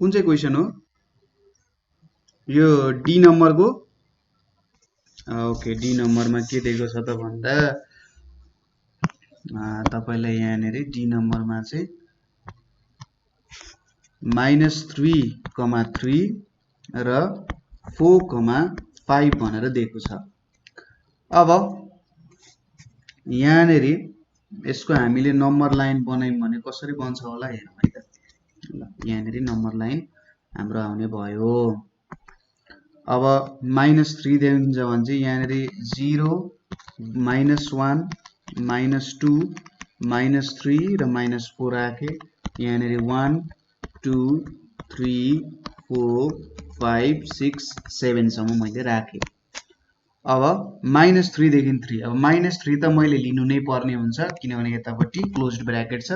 कुन चाहिँ क्वेसन हो यो डी नम्बरको? ओके, डी नम्बरमा के दिएको छ त भन्दा तपाईलाई यहाँनिर डी नम्बरमा चाहिँ -3,3 र 4,5 भनेर दिएको छ। अब यहाँनिर यसको हामीले नम्बर लाइन बनायौँ भने कसरी बन्छ होला हेरौँ है त। ल यहाँनिर नम्बर लाइन हाम्रो आउने भयो। अब -3 देखिन्छ भने चाहिँ यहाँनिर 0 -1 -2 -3 र -4 राखे। यहाँनिर 1 2 3 4 5 6 7 सम्म मैले राखे। अब -3 देखि 3, अब -3 त मैले लिनु नै पर्ने हुन्छ किनभने यतापट्टि क्लोज्ड ब्र्याकेट छ,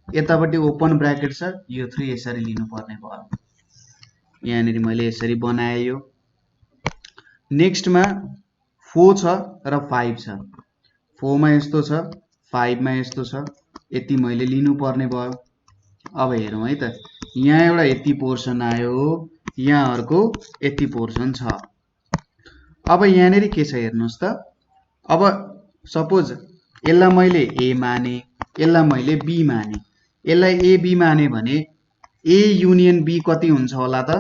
यतापट्टि ओपन ब्र्याकेट छ, यो 3 यसरी लिनु पर्ने भयो। यहाँनिर मैले यसरी बनाए। यो नेक्स्टमा 4 छ र 5 छ। 4 मा यस्तो छ, 5 मा यस्तो छ, यति मैले लिनु पर्ने भयो। अब हेरौँ है त, यहाँ एउटा यति पोर्सन आयो, यहाँ अर्को यति पोर्सन छ। अब यहाँनिर के छ हेर्नुहोस् त। अब सपोज यसलाई मैले ए माने, यसलाई मैले बी माने। यसलाई ए बी माने भने ए युनियन बी कति हुन्छ होला त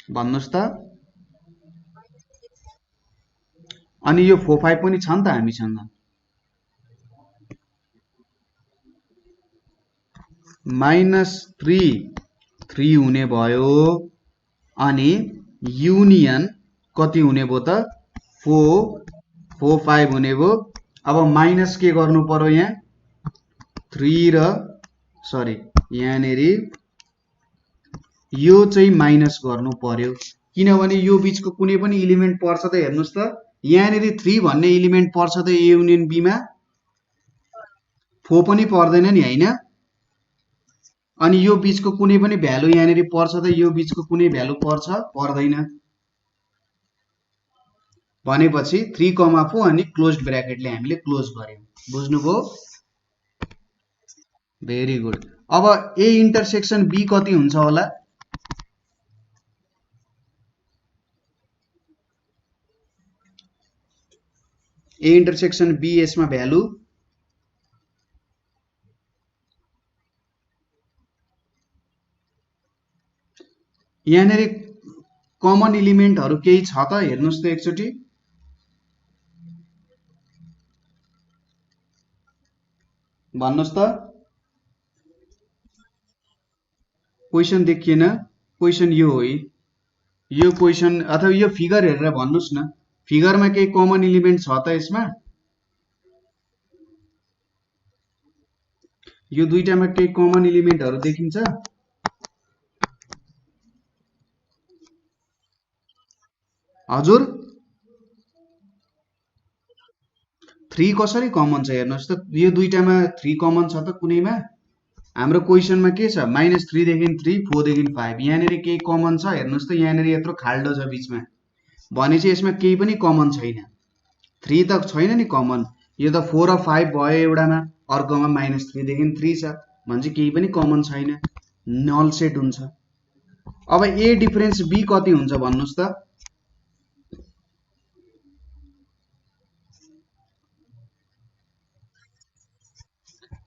भन्नुहोस् त। अनि यो 4 5 पनि छ नि त हामीसँग। -3 हुने भयो अनि युनियन कति हुने भयो त 4 4 5 हुने भयो। अब माइनस के गर्नु पर्यो यहाँ 3 र सरी यहाँनिर यो चाहिँ माइनस गर्नु पर्यो किनभने यो बीचको कुनै पनि एलिमेन्ट पर्छ त हेर्नुस् त। यहाँनिर 3 भन्ने एलिमेन्ट पर्छ त ए युनियन बी मा, 4 पनि पर्दैन नि हैन। अनि यो बीचको कुनै पनि भ्यालु यहाँनिर पर्छ त यो बीचको कुनै भ्यालु पर्छ पर्दैन भनेपछि 3,4 अनि क्लोज्ड ब्र्याकेटले हामीले क्लोज गर्यौं। बुझ्नुभयो? Very good. अब ए इन्टरसेक्सन बी कति हुन्छ होला? ए इन्टरसेक्सन बी यसमा भ्यालु यहाँनिर कमन एलिमेन्टहरु केही छ त हेर्नुस् त एकचोटी। भन्नुस् त। क्वेशन देखिएन? क्वेशन यो हो। यो क्वेशन अथवा यो फिगर हेरेर भन्नुस् न, फिगरमा केही कमन एलिमेन्ट छ त यसमा? यो दुईटामा केही कमन एलिमेन्टहरु देखिन्छ? हजुर 3 कसरी कमन छ हेर्नुस् त। यो दुईटामा 3 कमन छ त कुनैमा? हाम्रो क्वेशनमा के छ -3 देखि 3 4 देखि 5। यहाँनिर केही कमन छ हेर्नुस् त। यहाँनिर यत्रो खाल्डो छ बीचमा भनेपछि यसमा केही पनि कमन छैन। 3 त छैन नि कमन। यो त 4 र 5 भयो एउटामा, अर्कोमा -3 देखि 3 छ भनेपछि केही पनि कमन छैन, नल सेट हुन्छ। अब ए डिफरेन्स बी कति हुन्छ भन्नुस् त।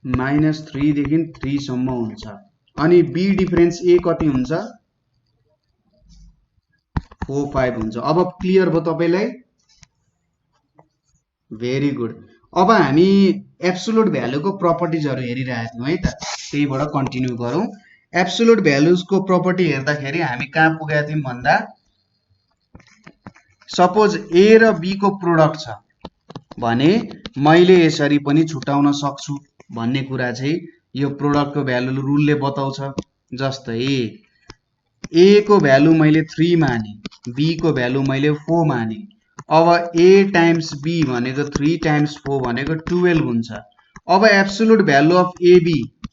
-3 देखि 3 सम्म हुन्छ। अनि बी डिफरेन्स ए कति हुन्छ? 4 5 हुन्छ। अब क्लियर भयो तपाईलाई? Very good. अब हामी एब्सोल्युट भ्यालुको प्रपर्टिजहरु हेरिरहेका थियौं है त, त्यहीबाट कन्टिन्यू गरौं। एब्सोल्युट भ्यालुजको प्रपर्टी हेर्दाखेरि हामी कहाँ पुगेका थियौं भन्दा सपोज ए र बी को प्रोडक्ट छ भने मैले यसरी पनि छुटाउन सक्छु भन्ने कुरा चाहिँ यो प्रोडक्टको भ्यालु रुलले बताउँछ। जस्तै ए को भ्यालु मैले 3 माने, बी को भ्यालु मैले 4 माने। अब a टाइम्स b भनेको 3 टाइम्स 4 भनेको 12 हुन्छ। अब एब्सोल्युट भ्यालु अफ ab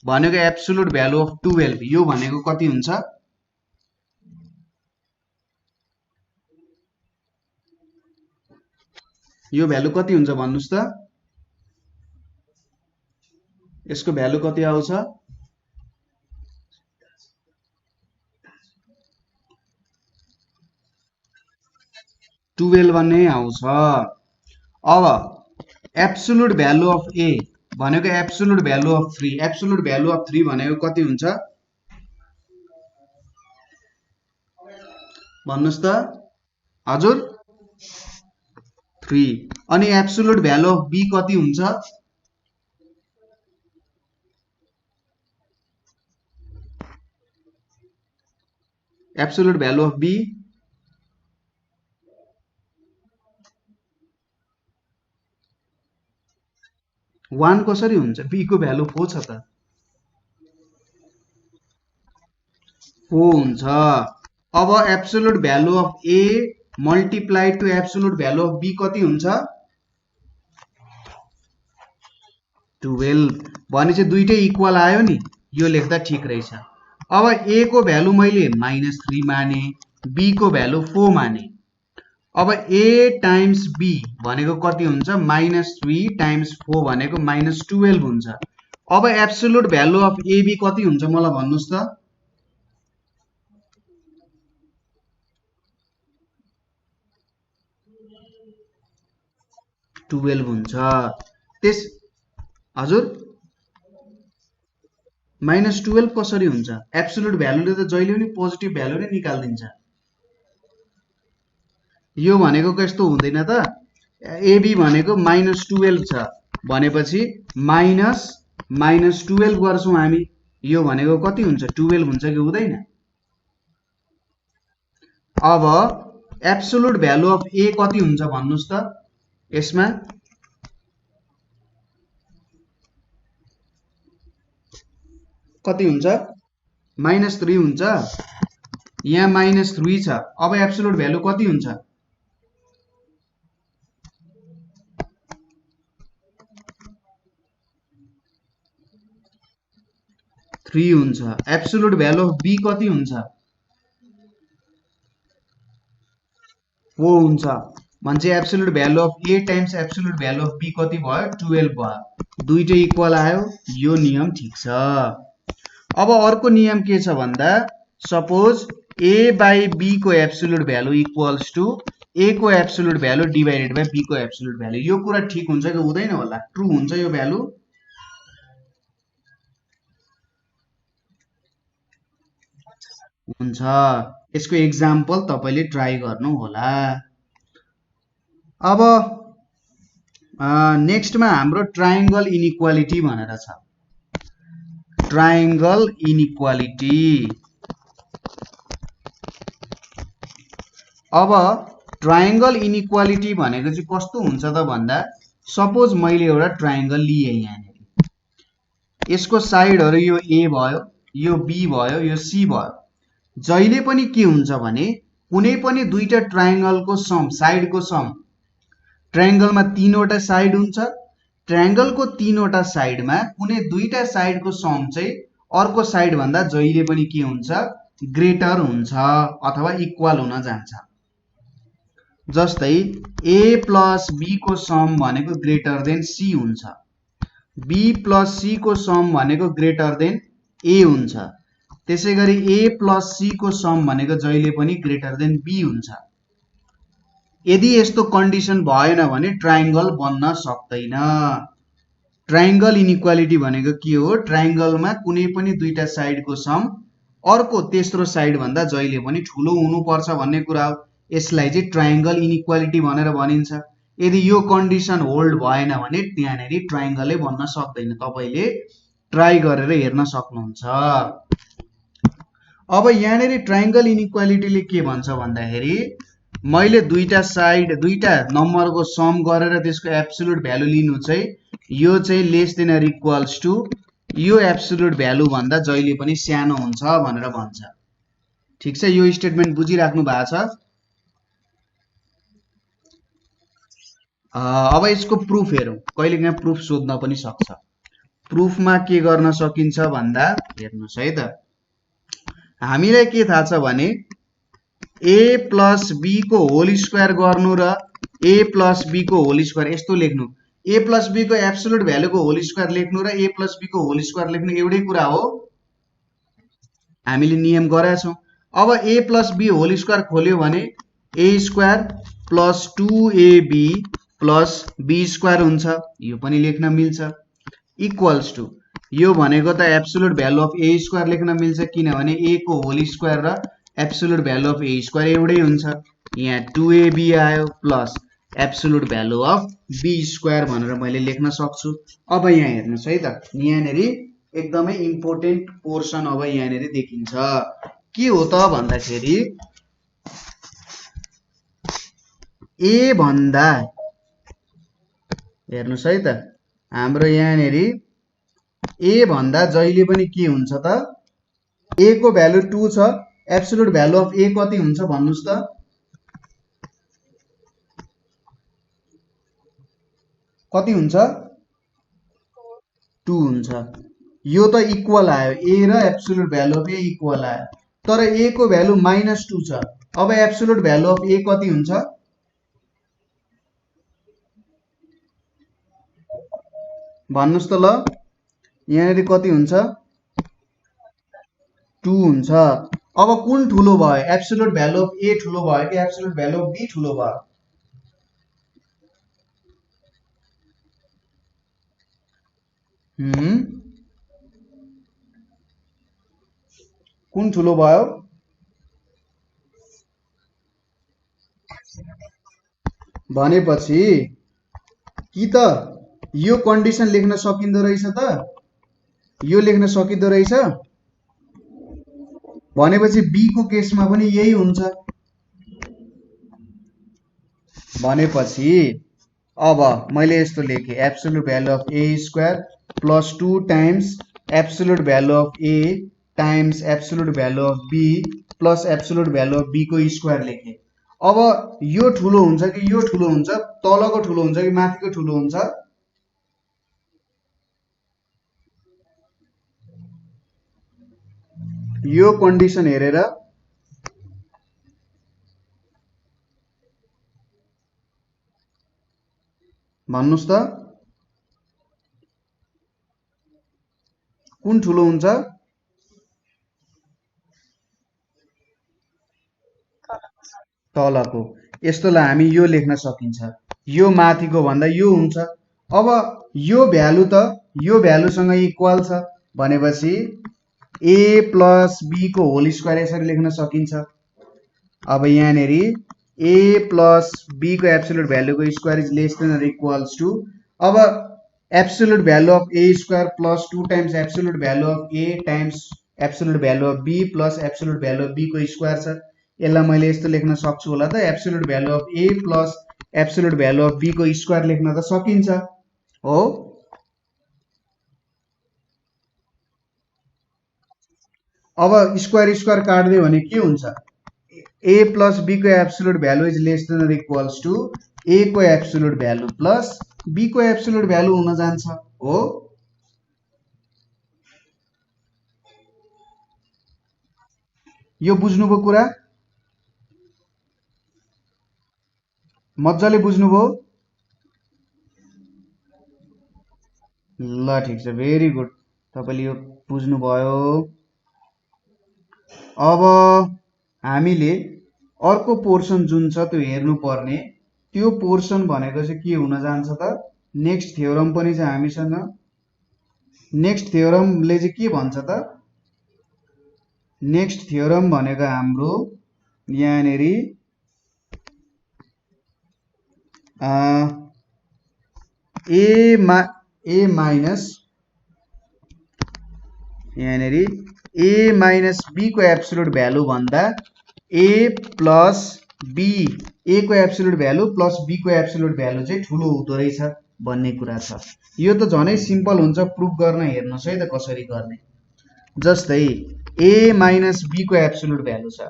भनेको एब्सोल्युट भ्यालु अफ 12 यो भनेको कति हुन्छ? यो भ्यालु कति हुन्छ भन्नुस् त। यसको भ्यालु कति आउँछ? 12 नै आउँछ। अब एब्सोल्युट भ्यालु अफ ए भनेको absolute value of 3, absolute value of 3 भनेको कति हुन्छ भन्नुस् त हजुर 3। अनि एब्सोल्युट भ्यालु अफ बी कति हुन्छ absolute value of b one कसरी हुन्छ बी को भ्यालु 4 छ त 4 हुन्छ। अब absolute value of a multiplied to absolute value of b कति हुन्छ 12 भनेपछि दुईटै इक्वल आयो नि, यो लेख्दा ठीक रहेछ। अब ए को भ्यालु मैले -3 माने, बी को भ्यालु 4 माने। अब ए टाइम्स बी भनेको कति हुन्छ -3 टाइम्स 4 भनेको -12 हुन्छ। अब absolute value of A B कति हुन्छ मलाई भन्नुस् त 12 हुन्छ। त्यस हजुर -12 कसरी हुन्छ एब्सोल्युट भ्यालुले त जहिले पनि पोजिटिभ भ्यालु नै निकाल्दिन्छ। यो भनेको कस्तो हुँदैन त एबी भनेको -12 छ भनेपछि -12 गर्छौं हामी, यो भनेको कति हुन्छ 12 हुन्छ कि हुँदैन। अब एब्सोल्युट भ्यालु अफ ए कति हुन्छ भन्नुस् त यसमा कति हुन्छ -3 हुन्छ, यहाँ -3 छ। अब एब्सोल्युट भ्यालु कति हुन्छ 3 हुन्छ। एब्सोल्युट भ्यालु अफ बी कति हुन्छ 4 हुन्छ। भनेपछि absolute value of a times absolute value of b कति भयो 12 भयो, दुईटै इक्वल आयो, यो नियम ठीक छ। अब अर्को नियम के छ भन्दा सपोज ए बाई बी को absolute value equals to a को absolute value divided by b को एब्सोल्युट भ्यालु। यो कुरा ठीक हुन्छ कि हुँदैन होला ट्रु हुन्छ यो भ्यालु हुन्छ। यसको एक्जाम्पल तपाईले ट्राई गर्नु होला। अब नेक्स्टमा हाम्रो ट्रायंगल इनइक्वालिटी भनेर छ। ट्रायंगल इनइक्वालिटी अब ट्रायंगल इनइक्वालिटी भनेको चाहिँ कस्तो हुन्छ त भन्दा सपोज मैले एउटा ट्रायंगल लिए यहाँ, यसको साइडहरु यो ए भयो, यो बी भयो, यो सी भयो। जहिले पनि के हुन्छ भने कुनै पनि दुईटा ट्रायंगलको सम साइडको सम, ट्रायंगलमा तीनवटा साइड हुन्छ, ट्रायंगलको तीनवटा साइडमा कुनै दुईटा साइडको सम चाहिँ अर्को साइड भन्दा जहिले पनि के हुन्छ ग्रेटर हुन्छ अथवा इक्वल हुन जान्छ। जस्तै a प्लस b को सम भनेको ग्रेटर देन c हुन्छ, b प्लस c को सम भनेको ग्रेटर देन a हुन्छ, त्यसैगरी a प्लस c को सम भनेको जहिले पनि ग्रेटर देन b हुन्छ। यदि यस्तो कन्डिसन भएन भने ट्रायंगल बन्न सक्दैन। ट्रायंगल इनइक्वालिटी भनेको के हो ट्रायंगलमा कुनै पनि दुईटा साइडको सम अर्को तेस्रो साइड भन्दा जहिले पनि ठूलो हुनुपर्छ भन्ने कुरा हो। यसलाई चाहिँ ट्रायंगल इनइक्वालिटी भनेर भनिन्छ। यदि यो कन्डिसन होल्ड भएन भने त्यहाँनेरि ट्रायंगलै बन्न सक्दैन। तपाईले ट्राई गरेर हेर्न सक्नुहुन्छ। अब यहाँनेरि ट्रायंगल इनइक्वालिटीले के भन्छ भन्दाखेरि मैले दुईटा साइड दुईटा नम्बरको सम गरेर त्यसको एब्सोल्युट भ्यालु लिनु चाहिँ यो चाहिँ less than or equals to यो एब्सोल्युट भ्यालु भन्दा जहिले पनि सानो हुन्छ भनेर भन्छ। ठीक छ, यो स्टेटमेन्ट बुझिराख्नु भएको छ। अब यसको प्रुफ हेरौं। कहिलेकाहीँ प्रुफ सोध्न पनि सक्छ। प्रुफमा के गर्न सकिन्छ भन्दा हेर्नुस् है त, हामीलाई के थाहा छ भने a प्लस b को होल स्क्वायर गर्नु र a प्लस b को होल स्क्वायर यस्तो लेख्नु, a प्लस b को एब्सोल्युट भ्यालु को होल स्क्वायर लेख्नु र a प्लस b को होल स्क्वायर लेख्नु एउटै कुरा हो, हामीले नियम गरेका छौं। अब a plus b whole square खोल्यो भने a square plus 2ab plus b square हुन्छ, यो पनि लेख्न मिल्छ, इक्वल्स टू यो भनेको त absolute value of A square लेख्न मिल्छ किनभने a को होल स्क्वायर र absolute value of A square एउटै हुन्छ। यहाँ 2ab आयो plus absolute value of b square भनेर मैले लेख्न सक्छु। अब यहाँ हेर्नुस् है त, यहाँनेरि एकदमै इम्पोर्टेन्ट पोर्सन अब यहाँनेरि देखिन्छ। के हो त भन्दाखेरि a भन्दा हेर्नुस् है त, हाम्रो यहाँनेरि a भन्दा जहिले पनि के हुन्छ त, a को भ्यालु 2 छ, एब्सोल्युट भ्यालु अफ a कति हुन्छ भन्नुस् त, कति हुन्छ 2 हुन्छ। यो त इक्वल आयो, a र absolute value of a equal आयो, तर a को भ्यालु -2 छ। अब एब्सोल्युट भ्यालु अफ a कति हुन्छ भन्नुस् त, ल यहाँनेरि कति हुन्छ 2 हुन्छ। अब कुन ठुलो भयो, एब्सोल्युट भ्यालु अफ a ठुलो भयो कि एब्सोल्युट भ्यालु अफ b ठुलो भयो? कुन ठुलो भयो? भनेपछि कि त यो कन्डिसन लेख्न सकिँदो रहेछ त, यो लेख्न सकिँदो रहेछ, भनेपछि b को केसमा पनि यही हुन्छ। भनेपछि अब मैले यस्तो लेखेँ, absolute value of a square plus 2 times absolute value of a times absolute value of b plus absolute value of b को स्क्वायर लेखेँ। अब यो ठुलो हुन्छ कि यो ठुलो हुन्छ, तलको ठुलो हुन्छ कि माथिको ठुलो हुन्छ? यो कन्डिसन हेरेर भन्नुस् त, कुन ठुलो हुन्छ? तलको। यस्तोलाई हामी यो लेख्न सकिन्छ, यो माथिको भन्दा यो हुन्छ। अब यो भ्यालु त यो भ्यालुसँग इक्वल छ, भनेपछि a प्लस b को होल स्क्वायर यसरी लेख्न सकिन्छ। अब यहाँनेरि a प्लस b को एब्सोल्युट भ्यालु को square is less than or equals to, अब absolute value of a square plus 2 times absolute value of a times absolute value of b plus absolute value of b को square छ। यसलाई मैले यस्तो लेख्न सक्छु होला त, absolute value of a plus absolute value of b को स्क्वायर लेख्न त सकिन्छ हो। अब स्क्वायर स्क्वायर काट्दियो भने के हुन्छ, a प्लस b को absolute value is less than or equals to a को एब्सोल्युट भ्यालु प्लस b को एब्सोल्युट भ्यालु हुन जान्छ हो। यो बुझ्नुभयो कुरा? मजाले बुझ्नुभयो? ल ठिक छ, भेरी गुड, तपाईले यो बुझ्नुभयो। अब हामीले अर्को पोर्सन जुन छ त्यो हेर्नु पर्ने, त्यो पोर्सन भनेको चाहिँ के हुन जान्छ त, नेक्स्ट थ्योरम पनि छ हामीसँग। नेक्स्ट थ्योरमले चाहिँ के भन्छ त, नेक्स्ट थ्योरम भनेको हाम्रो यहाँनेरि a माइनस यहाँनेरि a माइनस b को एब्सोल्युट भ्यालु भन्दा a प्लस b, a को एब्सोल्युट भ्यालु प्लस b को एब्सोल्युट भ्यालु चाहिँ ठुलो हुँदो रहेछ भन्ने कुरा छ। यो त झनै सिम्पल हुन्छ प्रुफ गर्न, हेर्नुस् है त कसरी गर्ने। जस्तै a माइनस b को एब्सोल्युट भ्यालु छ,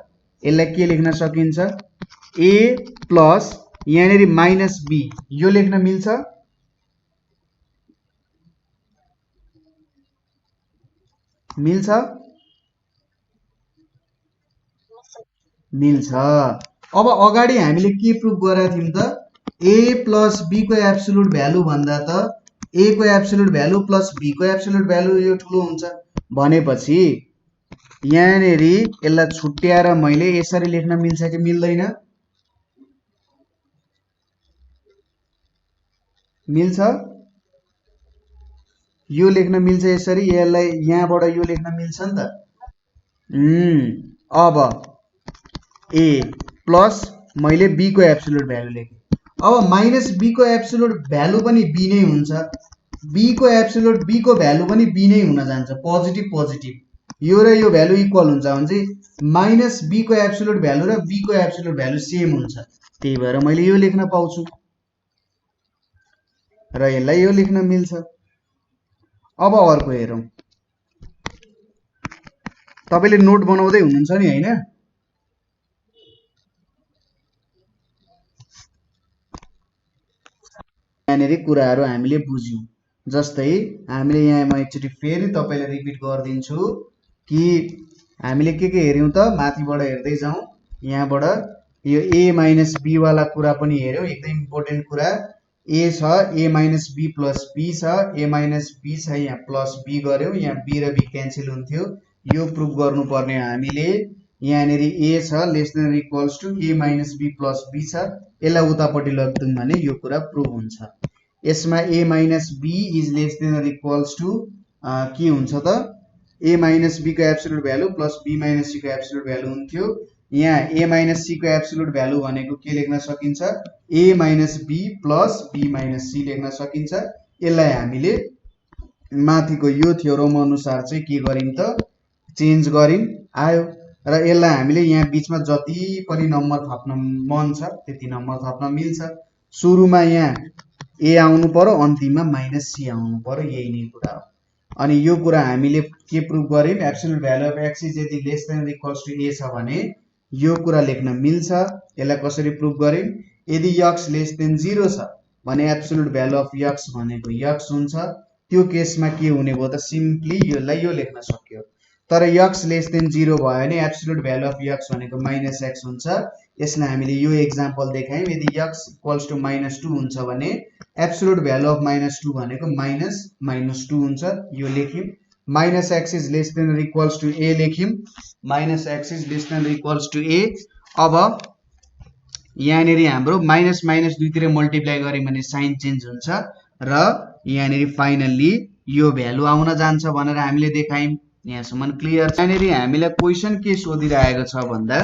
यसलाई के लेख्न सकिन्छ, a प्लस यहाँनेरि माइनस b, यो लेख्न मिल्छ? मिल्छ? मिल्छ। अब अगाडि हामीले के प्रुफ गरेका थियौं त, a प्लस b को एब्सोल्युट भ्यालु भन्दा त a को एब्सोल्युट भ्यालु प्लस b को एब्सोल्युट भ्यालु यो ठुलो हुन्छ। भनेपछि यहाँनेरि यसलाई छुट्याएर मैले यसरी लेख्न मिल्छ कि मिल्दैन? मिल्छ यो लेख्न मिल्छ यसरी यसलाई यहाँबाट यो लेख्न मिल्छ नि त अब a प्लस मैले b को एब्सोल्युट भ्यालु लेखेँ अब माइनस b को एब्सोल्युट भ्यालु पनि b नै हुन्छ b को एब्सोल्युट b को भ्यालु पनि b नै हुन जान्छ पोजिटिभ पोजिटिभ यो र यो भ्यालु इक्वल हुन्छ भने चाहिँ माइनस b को एब्सोल्युट भ्यालु र b को एब्सोल्युट भ्यालु सेम हुन्छ त्यही भएर मैले यो लेख्न पाउँछु र यसलाई यो लेख्न मिल्छ अब अर्को हेरौं तपाईले नोट बनाउँदै हुनुहुन्छ नि हैन यहाँनेरि कुराहरु हामीले बुझ्यौं जस्तै हामीले यहाँ म एकचोटी फेरि तपाईलाई रिपिट गर्दिन्छु कि हामीले के हेर्यौं त माथिबाट हेर्दै जाउँ यहाँबाट यो a माइनस b वाला कुरा पनि हेर्यौं एकदम इम्पोर्टेन्ट कुरा a छ a minus b plus b छ a माइनस b छ यहाँ प्लस b गर्यौं यहाँ b र b क्यान्सल हुन्थ्यो यो प्रुफ गर्नुपर्ने हामीले यहाँनेरि a छ less than equals to a minus b plus b छ यसलाई उतापट्टि लगिदिउँ भने यो कुरा प्रुफ हुन्छ यसमा a minus b is less than equals to के हुन्छ त a माइनस b को absolute value plus b minus c को एब्सोल्युट भ्यालु हुन्थ्यो यहाँ a माइनस c को एब्सोल्युट भ्यालु भनेको के लेख्न सकिन्छ a minus b plus b minus c लेख्न सकिन्छ यसलाई हामीले माथिको यो थ्योरम अनुसार चाहिँ के गरिम त चेन्ज गरिम आयो र यसलाई हामीले यहाँ बीचमा जति पनि नम्बर थप्न मन छ त्यति नम्बर थप्न मिल्छ सुरुमा यहाँ a आउनु पर्यो अन्तिममा माइनस c आउनु पर्यो यही नै कुरा हो अनि यो कुरा हामीले के प्रुफ गरिम absolute value of x is यदि less than equals to a छ भने यो कुरा लेख्न मिल्छ यसलाई कसरी प्रुफ गरिम यदि x लेस देन 0 छ भने एब्सोल्युट भ्यालु अफ x भनेको x हुन्छ त्यो केसमा के हुने भयो त सिम्पली यसलाई यो लेख्न सक्यो तर x लेस देन 0 भयो भने एब्सोल्युट भ्यालु अफ x भनेको माइनस x हुन्छ यसलाई हामीले यो एक्जाम्पल देखायौं यदि x इक्वल्स टु -2 हुन्छ भने एब्सोल्युट भ्यालु अफ -2 भनेको -2 हुन्छ यो लेख्यौं minus x is less than equals to a लेख्यौं minus x is less than equals to a अब यहाँनेरि हाम्रो माइनस माइनस दुईतिर मल्टिप्लाई गर्यौं भने साइन चेन्ज हुन्छ र यहाँनेरि फाइनल्ली यो भ्यालु आउन जान्छ भनेर हामीले देखायौं यहाँसम्म क्लियर छ यहाँनेरि हामीलाई क्वेशन के सोधिरहेको छ भन्दा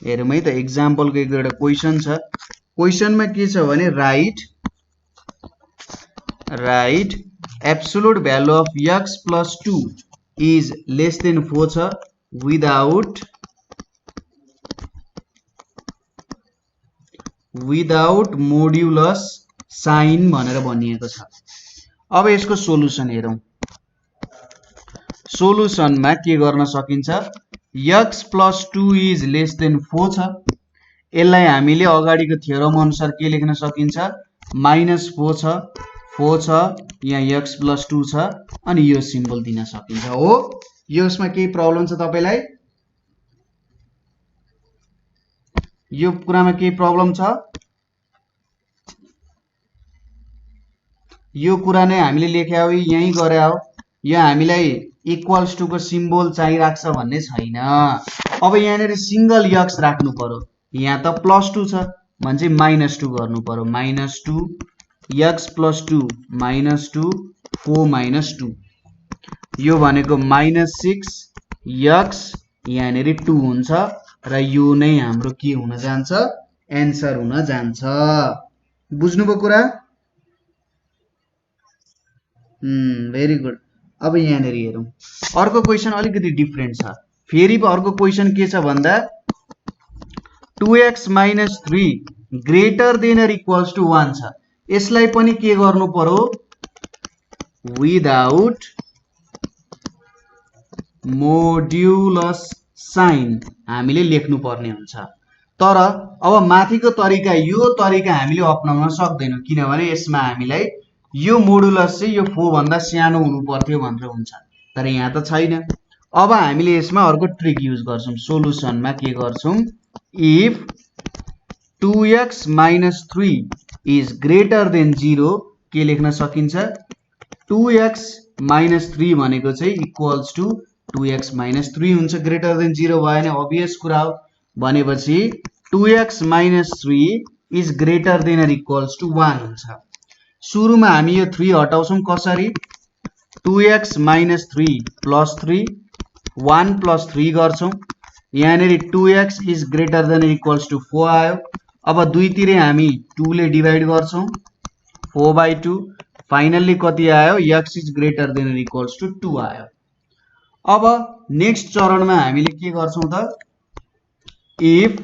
हेरौँ है त एक्जाम्पलको एक दुईवटा क्वेशन छ क्वेशनमा के छ भने right absolute value of x plus 2 is less then 4 छ विदाउट मोड्युलस साइन भनेर भनिएको छ अब यसको सोलुसन हेरौं सोलुसनमा के गर्न सकिन्छ x plus 2 is less then 4 छ यसलाई हामीले अगाडिको थ्योरम अनुसार के लेख्न सकिन्छ -4 छ यहाँ x प्लस 2 छ अनि यो सिम्बल दिन सकिन्छ हो यसमा केही प्रब्लम छ तपाईलाई यो कुरामा केही प्रब्लम छ यो कुरा नै हामीले लेख्या हो यही गरे हो यो हामीलाई इक्वल्स टु को सिम्बल चाहिराख्छ भन्ने छैन अब यहाँनेरि सिंगल x राख्नु पर्यो यहाँ त +2 छ भने चाहिँ -2 गर्नु पर्यो -2 x + 2 -2 4 -2 यो भनेको -6 x यहाँनेरि 2 हुन्छ र यो नै हाम्रो के हुन जान्छ एन्सर हुन जान्छ बुझ्नुभयो कुरा भेरी गुड अब यहाँनेरि हेरौं अर्को क्वेशन अलिकति डिफरेन्ट छ फेरि अर्को क्वेशन के छ भन्दा 2x - 3 greater than or equals to 1 छ यसलाई पनि के गर्नु पर्यो विदाउट मोड्युलस साइन हामीले लेख्नु पर्ने हुन्छ तर अब माथिको तरिका यो तरिका हामीले अपनाउन सक्दैनौं किनभने यसमा हामीलाई यो मोडुलस चाहिँ यो 4 भन्दा सानो हुनु पर्थ्यो भनेर हुन्छ तर यहाँ त छैन अब हामीले यसमा अर्को ट्रिक युज गर्छौं सोलुसनमा के गर्छौं if 2x - 3 is greater then 0 के लेख्न सकिन्छ 2x - 3 भनेको चाहिँ इक्वल्स टु 2x - 3 हुन्छ ग्रेटर देन 0 भयो भने obvious कुरा हो भनेपछि 2x - 3 is greater than or equals to 1 हुन्छ सुरुमा हामी यो 3 हटाउँछौं कसरी 2x - 3 + 3 1 + 3 गर्छौं यहाँनेरि 2x is greater than equals to 4 आयो अब दुई तिरै हामी 2 ले डिवाइड गर्छौं 4/2 फाइनल्ली कति आयो x is greater than equals to 2 आयो अब नेक्स्ट चरणमा हामीले के गर्छौं त if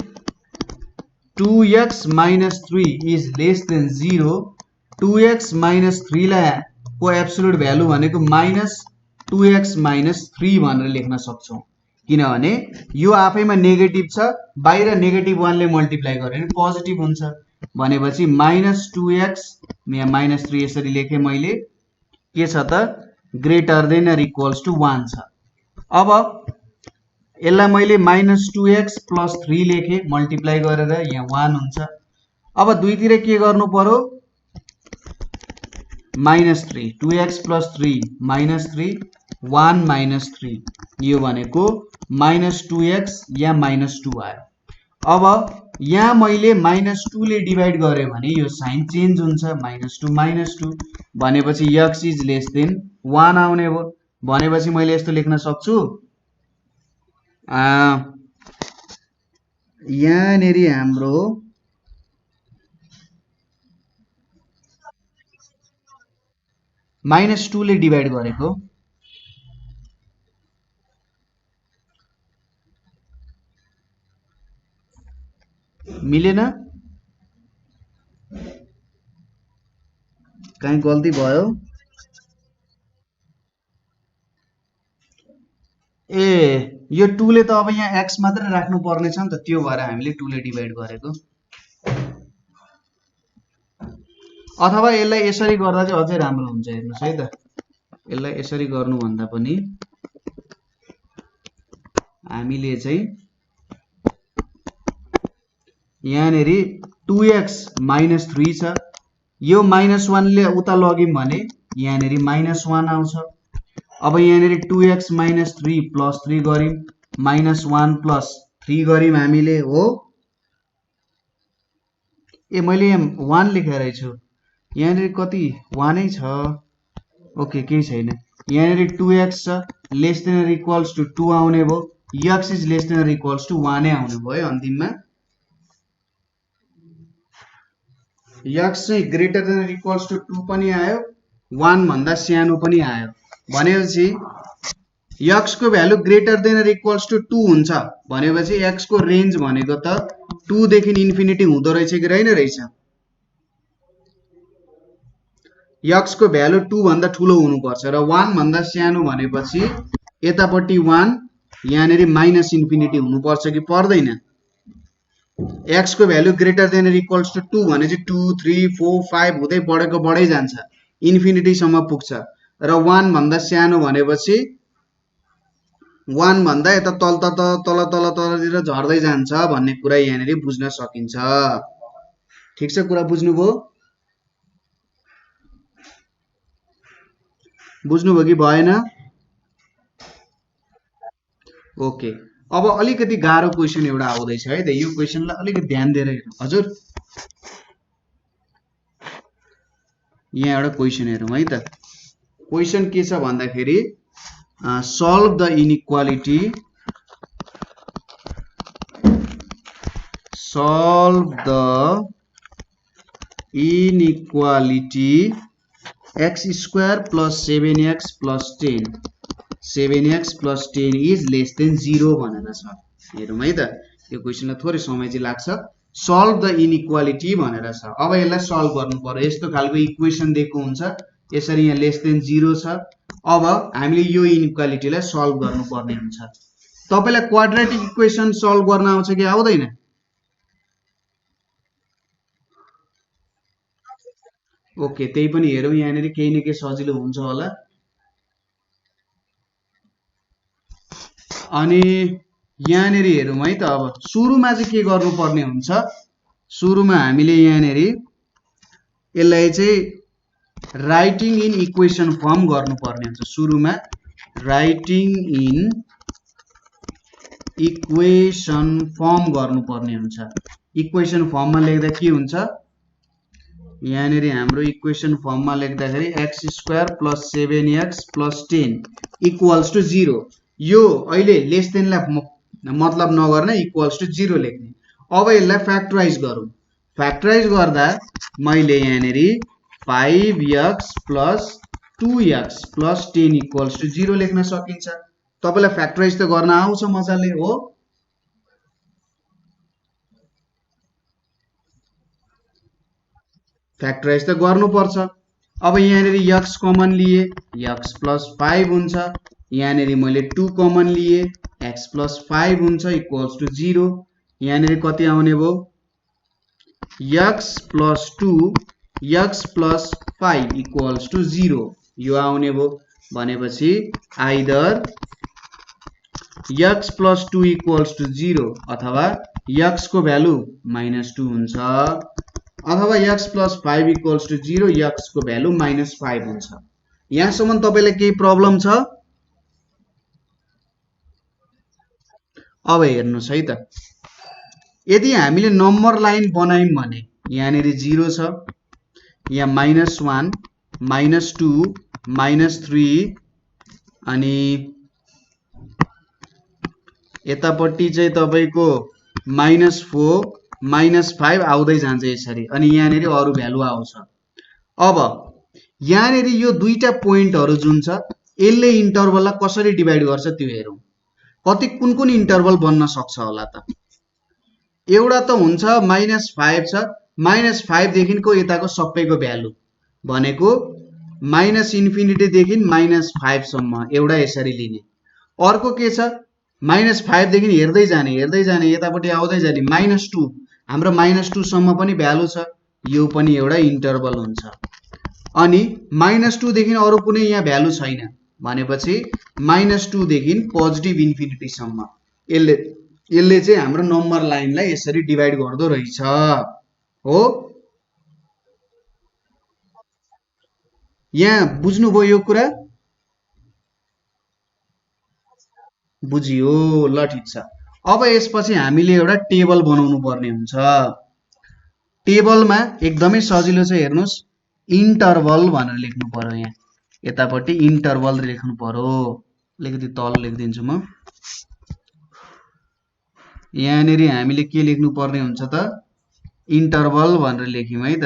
2x - 3 is less than 0 2x - 3 लाई को एब्सोल्युट भ्यालु भनेको -2x - 3 भनेर लेख्न सक्छौं किनभने यो आफैमा नेगेटिभ छ बाहिर नेगेटिभ 1 ले मल्टिप्लाई गर्यो भने पोजिटिभ हुन्छ भनेपछि -2x यहाँ -3 यसरी लेखे मैले के छ त greater than or equals to 1 छ अब यसलाई मैले -2x + 3 लेखे मल्टिप्लाई गरेर यहाँ 1 हुन्छ अब दुईतिर के गर्नु पर्यो -3 2x + 3 -3 1 - 3 यो भनेको -2x या -2 आयो अब यहाँ मैले -2 ले डिवाइड गरे भने यो साइन चेन्ज हुन्छ -2 -2 भनेपछि x इज लेस देन 1 आउने हो भनेपछि मैले यस्तो लेख्न सक्छु यहाँनेरि हाम्रो -2 ले डिवाइड गरेको मिलेन कहीं गल्ती भयो ए यो 2 ले त अब यहाँ x मात्र राख्नु पर्ने छ नि त त्यो भएर हामीले 2 ले डिवाइड गरेको अथवा यसलाई यसरी गर्दा चाहिँ अझै राम्रो हुन्छ हेर्नुस् है त यसलाई यसरी गर्नु भन्दा पनि हामीले चाहिँ यहाँनेरि 2x - 3 छ यो -1 ले उता लग्यौं भने यहाँनेरि -1 आउँछ अब यहाँनेरि 2x - 3 + 3 गर्यौं -1 + 3 गर्यौं हामीले हो ए मैले यहाँ 1 लेखेरै छु यहाँनेरि कति 1 नै छ ओके केही छैन यहाँनेरि 2x छ less than or equals to 2 आउने भयो x is less than or equals to 1 नै आउने भयो अन्तिममा x चाहिँ greater than or equals to 2 पनि आयो 1 भन्दा सानो पनि आयो भनेपछि x को value greater than or equals to 2 हुन्छ भनेपछि x को रेन्ज भनेको त 2 देखि इन्फिनिटी हुँदो रहेछ कि रहेन रहेछ x को भ्यालु 2 भन्दा ठूलो हुनुपर्छ र 1 भन्दा सानो भनेपछि यतापट्टि 1 यहाँनेरि -इन्फिनिटी हुनुपर्छ कि पर्दैन x को value greater than or equals to 2 भने चाहिँ 2 3 4 5 हुँदै बढेको बढै जान्छ इन्फिनिटी सम्म पुग्छ र 1 भन्दा सानो भनेपछि 1 भन्दा यता तलतिर झर्दै जान्छ भन्ने कुरा यहाँनेरि बुझ्न सकिन्छ ठीक छ कुरा बुझ्नुभयो कि भएन ओके अब अलिकति गाह्रो क्वेशन एउटा आउँदैछ है त यो क्वेशनलाई अलिकति ध्यान दिएर हेर्नु हजुर यहाँ एउटा क्वेशन हेरौँ है त क्वेशन के छ भन्दाखेरि solve the inequality x square plus 7x plus 10 7x plus 10 is less than 0 भनेर छ हेरौँ है त यो क्वेशनलाई थोरै समय चाहिँ लाग्छ solve the inequality भनेर छ अब यसलाई सल्भ गर्नु पर्यो यस्तो खालको इक्वेसन दिएको हुन्छ यसरी यहाँ लेस देन 0 छ अब हामीले यो इनइक्वालिटीलाई सल्भ गर्नु पर्ने हुन्छ तपाईलाई क्वाड्रेटिक इक्वेसन सल्भ गर्न आउँछ कि आउँदैन ओके त्यही पनि हेरौँ यहाँनेरि केही न केही सजिलो हुन्छ होला अनि यहाँनेरि हेरौँ है त अब सुरुमा चाहिँ के गर्नुपर्ने हुन्छ सुरुमा हामीले यहाँनेरि यसलाई चाहिँ राइटिङ इन इक्वेसन फर्म गर्नुपर्ने हुन्छ सुरुमा राइटिङ इन इक्वेसन फर्म गर्नुपर्ने हुन्छ इक्वेसन फर्ममा लेख्दा के हुन्छ यहाँनिर हाम्रो इक्वेसन फर्ममा लेख्दाखेरि x² + 7x + 10 = 0। यो अहिले लेस देनलाई मतलब नगर्ने, इक्वल्स टु 0 लेख्ने। अब यसलाई फ्याक्टराइज गरौँ। फ्याक्टराइज गर्दा मैले यहाँनिर 5x + 2x + 10 = 0 लेख्न सकिन्छ। तपाईलाई फ्याक्टराइज त गर्न आउँछ मजाले हो। फ्याक्टराइज त गर्नुपर्छ। अब यहाँनिर x कमन लिए x + 5 हुन्छ। यहाँनिर मैले 2 कमन लिए x + 5 हुन्छ = 0। यहाँनिर कति आउने भयो x + 2 x + 5 = 0 यो आउने भयो। भनेपछि आइदर x + 2 = 0 अथवा x को भ्यालु -2 हुन्छ अथवा x + 5 = 0 x को भ्यालु -5 हुन्छ। यहाँसम्म तपाईलाई केही प्रब्लम छ? अब हेर्नुस् है त, यदि हामीले नम्बर लाइन बनायौं भने यहाँनिर 0 छ, यहाँ -1 -2 -3 अनि यतापट्टि चाहिँ तपाईको -4 -5 आउँदै जान्छ यसरी, अनि यहाँनिर अरु भ्यालु आउँछ। अब यहाँनिर यो दुईटा पोइन्टहरु जुन छ यसले इन्टरभललाई कसरी डिभाइड गर्छ त्यो हेरौं। कति कुन कुन इन्टरभल बन्न सक्छ होला त? एउटा त हुन्छ -5 छ, -5 देखिको यताको सबैको भ्यालु भनेको -इन्फिनिटी देखि -5 सम्म एउटा यसरी लिने। अर्को के छ, -5 देखि हेर्दै जाने यतापट्टि आउँदै जाने -2 हाम्रो -2 सम्म पनि भ्यालु छ, यो पनि एउटा इन्टरभल हुन्छ। अनि -2 देखि अरु कुनै यहाँ भ्यालु छैन भनेपछि -2 देखि पोजिटिभ इन्फिनिटी सम्म यसले चाहिँ हाम्रो नम्बर लाइनलाई यसरी डिभाइड गर्दो रहेछ हो। यहाँ बुझ्नुभयो यो कुरा? बुझियो, ल ठीक छ। अब यसपछि हामीले एउटा टेबल बनाउनु पर्ने हुन्छ। टेबलमा एकदमै सजिलो छ, हेर्नुस् इन्टरभल भनेर लेख्नु पर्यो। यहाँ यतापट्टि इन्टरभल लेख्नु पर्यो। लेख्दै तल लेख्दिन्छु म। यहाँनिर हामीले के लेख्नु पर्ने हुन्छ त, इन्टरभल भनेर लेख्यौं है त।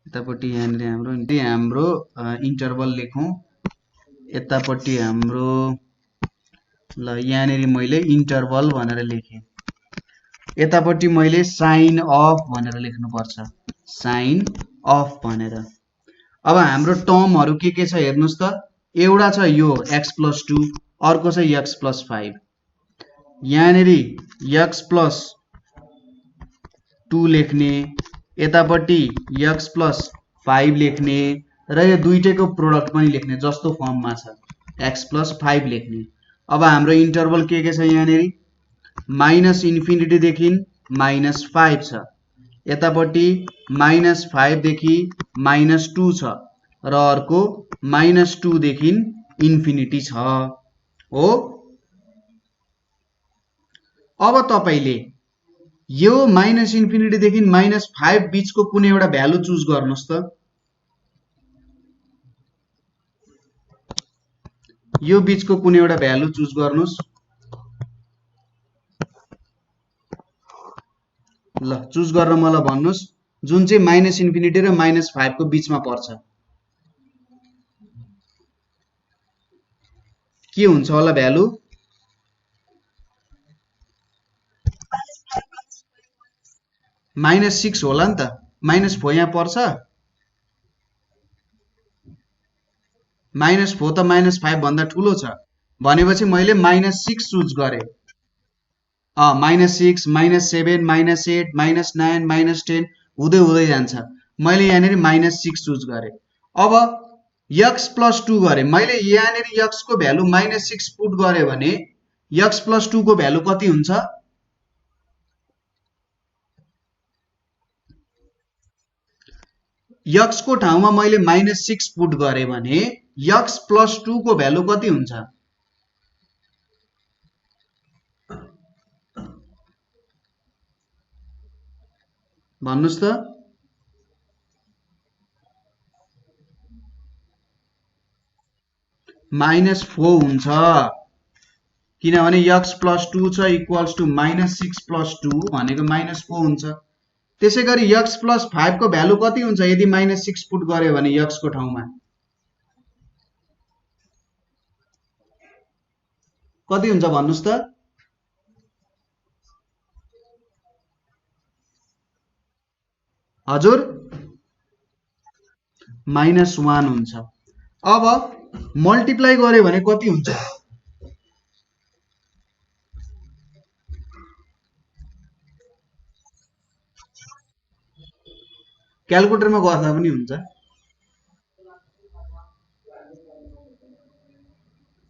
यतापट्टि यहाँनिर हाम्रो इन्टरभल लेखौं, यतापट्टि हाम्रो ल यहाँनिर मैले इन्टरभल भनेर लेखेँ। यतापट्टि मैले साइन अफ भनेर लेख्नु पर्छ, साइन अफ भनेर। अब हाम्रो टर्महरु के छ हेर्नुस् त, एउटा छ यो x + 2, अर्को छ x + 5। यहाँनिर x + 2 लेख्ने, यतापट्टि x + 5 लेख्ने र यो दुईटैको प्रोडक्ट पनि लेख्ने जस्तो फर्ममा छ x + 5 लेख्ने। अब हाम्रो इन्टरभल के छ यहाँनिर -इन्फिनिटी देखि -5 छ, यतापट्टि -5 देखि -2 छ र अर्को -2 देखि इन्फिनिटी छ हो। अब तपाईले यो -इन्फिनिटी देखि -5 बीचको कुनै एउटा भ्यालु चुज गर्नुस् त। यो बीचको कुनै एउटा भ्यालु चुज गर्नुस्। ल चुज गरेर मलाई भन्नुस् जुन चाहिँ -इन्फिनिटी र -5 को बीचमा पर्छ। के हुन्छ होला भ्यालु? -6 होला नि त। -4 यहाँ पर्छ, -4 त -5 भन्दा ठुलो छ भनेपछि मैले -6 चुज गरे। -6 -7 -8 -9 -10 हुँदै जान्छ। मैले यहाँनिर -6 चुज गरे। अब x + 2 गरे, मैले यहाँनिर x को भ्यालु -6 पुट गरे भने x + 2 को भ्यालु कति हुन्छ? x को ठाउँमा मैले -6 पुट गरे भने x + 2 को भ्यालु कति हुन्छ? भन्नुस् त -4 हुन्छ किनभने x + 2 छ इक्वल्स टु -6 + 2 भनेको -4 हुन्छ। त्यसैगरी x + 5 को भ्यालु कति हुन्छ यदि -6 पुट गर्यो भने x को ठाउँमा कति हुन्छ भन्नुस् त हजुर -1 हुन्छ। अब मल्टिप्लाई गर्यो भने कति हुन्छ क्याल्कुलेटरमा गर्दा पनि हुन्छ।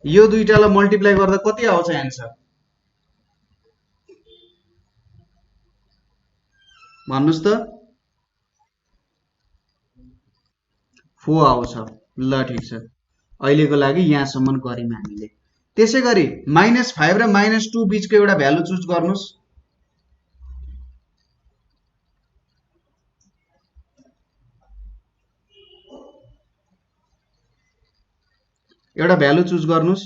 यो दुईटालाई मल्टिप्लाई गर्दा कति आउँछ एन्सर भन्नुस् त 4 आउँछ। ल ठीक छ अहिलेको लागि यहाँसम्म गर्यौं हामीले। त्यसैगरी -5 र -2 बीचको एउटा भ्यालु चुज गर्नुस्। एउटा भ्यालु चुज गर्नुस्।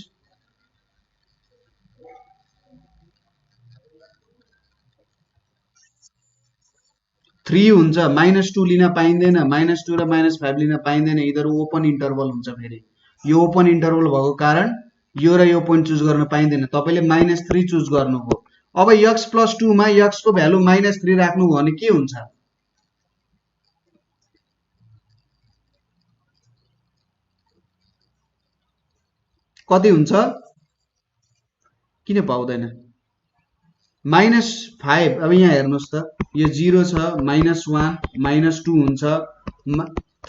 थ्री हुन्छ -2 लिन पाइँदैन -2 र -5 लिन पाइँदैन यिनीहरू ओपन इन्टरभल हुन्छ। फेरि यो ओपन इन्टरभल भएको कारण यो र यो पोइन्ट चुज गर्न पाइँदैन तपाईले -3 चुज गर्नुभयो। अब x + 2 मा x को भ्यालु -3 राख्नुभयो भने के हुन्छ कति हुन्छ किन पाउँदैन -5 अब यहाँ हेर्नुस् त यो 0 छ -1 -2 हुन्छ